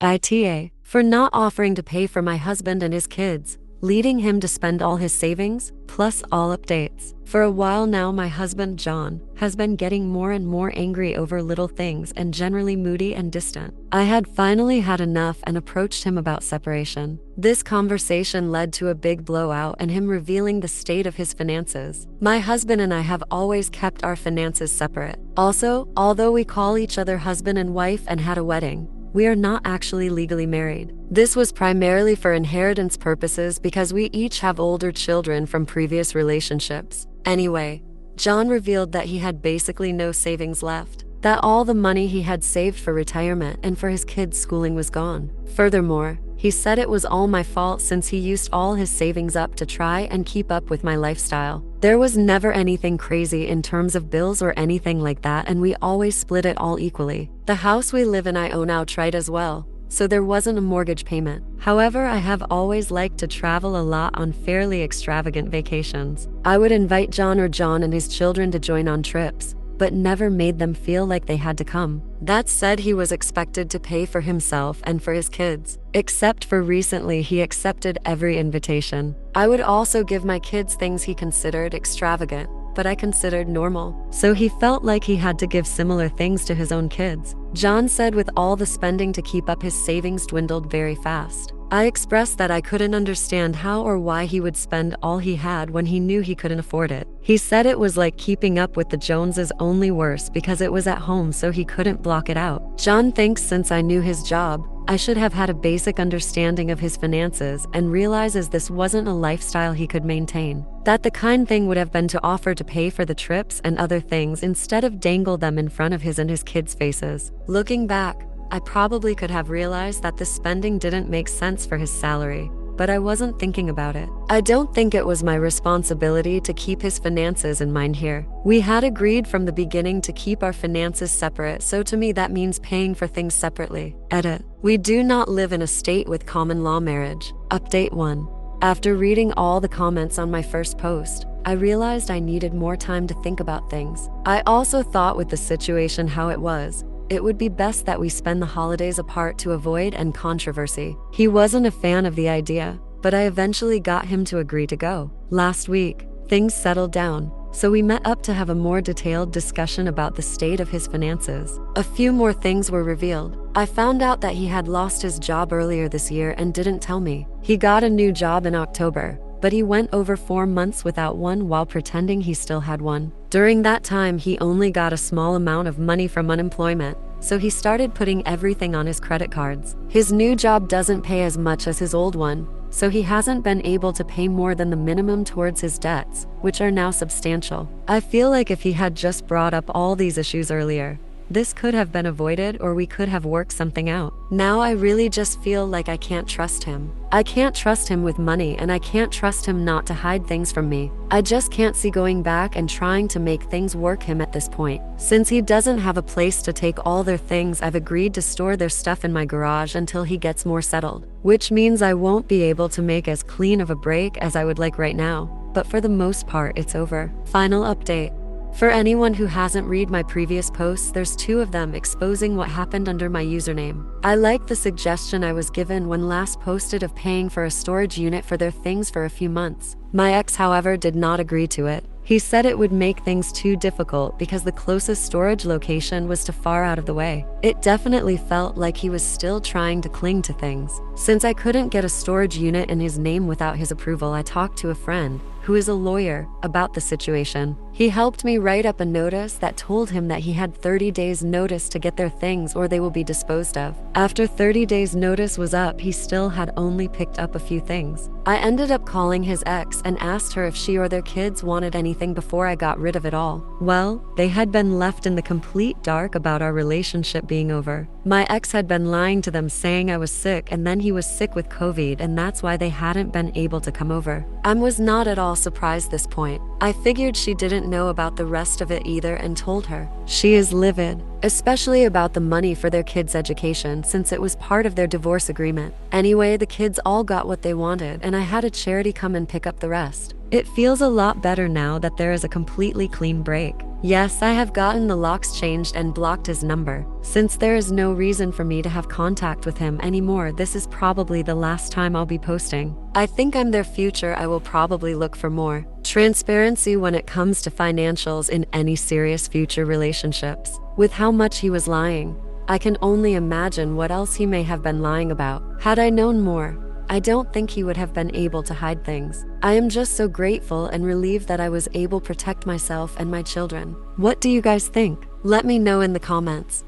AITA, for not offering to pay for my husband and his kids, leading him to spend all his savings, plus all updates. For a while now, my husband, John, has been getting more and more angry over little things and generally moody and distant. I had finally had enough and approached him about separation. This conversation led to a big blowout and him revealing the state of his finances. My husband and I have always kept our finances separate. Also, although we call each other husband and wife and had a wedding, we are not actually legally married. This was primarily for inheritance purposes because we each have older children from previous relationships. Anyway, John revealed that he had basically no savings left, that all the money he had saved for retirement and for his kids' schooling was gone. Furthermore, he said it was all my fault since he used all his savings up to try and keep up with my lifestyle. There was never anything crazy in terms of bills or anything like that, and we always split it all equally. The house we live in I own outright as well, so there wasn't a mortgage payment. However, I have always liked to travel a lot on fairly extravagant vacations. I would invite John or John and his children to join on trips, but never made them feel like they had to come. That said, he was expected to pay for himself and for his kids. Except for recently, he accepted every invitation. I would also give my kids things he considered extravagant, but I considered normal. So he felt like he had to give similar things to his own kids. John said with all the spending to keep up, his savings dwindled very fast. I expressed that I couldn't understand how or why he would spend all he had when he knew he couldn't afford it. He said it was like keeping up with the Joneses, only worse because it was at home, so he couldn't block it out. John thinks since I knew his job, I should have had a basic understanding of his finances and realizes this wasn't a lifestyle he could maintain. That the kind thing would have been to offer to pay for the trips and other things instead of dangle them in front of his and his kids' faces. Looking back, I probably could have realized that the spending didn't make sense for his salary, but I wasn't thinking about it. I don't think it was my responsibility to keep his finances in mind here. We had agreed from the beginning to keep our finances separate, so to me that means paying for things separately. Edit. We do not live in a state with common law marriage. Update 1. After reading all the comments on my first post, I realized I needed more time to think about things. I also thought with the situation how it was, it would be best that we spend the holidays apart to avoid any controversy. He wasn't a fan of the idea, but I eventually got him to agree to go. Last week, things settled down, so we met up to have a more detailed discussion about the state of his finances. A few more things were revealed. I found out that he had lost his job earlier this year and didn't tell me. He got a new job in October, but he went over 4 months without one while pretending he still had one. During that time, he only got a small amount of money from unemployment, so he started putting everything on his credit cards. His new job doesn't pay as much as his old one, so he hasn't been able to pay more than the minimum towards his debts, which are now substantial. I feel like if he had just brought up all these issues earlier, this could have been avoided or we could have worked something out. Now I really just feel like I can't trust him. I can't trust him with money, and I can't trust him not to hide things from me. I just can't see going back and trying to make things work him at this point. Since he doesn't have a place to take all their things, I've agreed to store their stuff in my garage until he gets more settled, which means I won't be able to make as clean of a break as I would like right now, but for the most part it's over. Final update. For anyone who hasn't read my previous posts, there's 2 of them exposing what happened under my username. I like the suggestion I was given when last posted of paying for a storage unit for their things for a few months. My ex, however, did not agree to it. He said it would make things too difficult because the closest storage location was too far out of the way. It definitely felt like he was still trying to cling to things. Since I couldn't get a storage unit in his name without his approval, I talked to a friend, who is a lawyer, about the situation. He helped me write up a notice that told him that he had 30 days notice to get their things or they will be disposed of. After 30 days notice was up, he still had only picked up a few things. I ended up calling his ex and asked her if she or their kids wanted anything before I got rid of it all. Well, they had been left in the complete dark about our relationship being over. My ex had been lying to them, saying I was sick and then he was sick with COVID, and that's why they hadn't been able to come over. I was not at all surprised this point. I figured she didn't know about the rest of it either and told her. She is livid, especially about the money for their kids' education since it was part of their divorce agreement. Anyway, the kids all got what they wanted and I had a charity come and pick up the rest. It feels a lot better now that there is a completely clean break. Yes, I have gotten the locks changed and blocked his number. Since there is no reason for me to have contact with him anymore, this is probably the last time I'll be posting. I think I'm their future. I will probably look for more transparency when it comes to financials in any serious future relationships. With how much he was lying, I can only imagine what else he may have been lying about. Had I known more, I don't think he would have been able to hide things. I am just so grateful and relieved that I was able to protect myself and my children. What do you guys think? Let me know in the comments.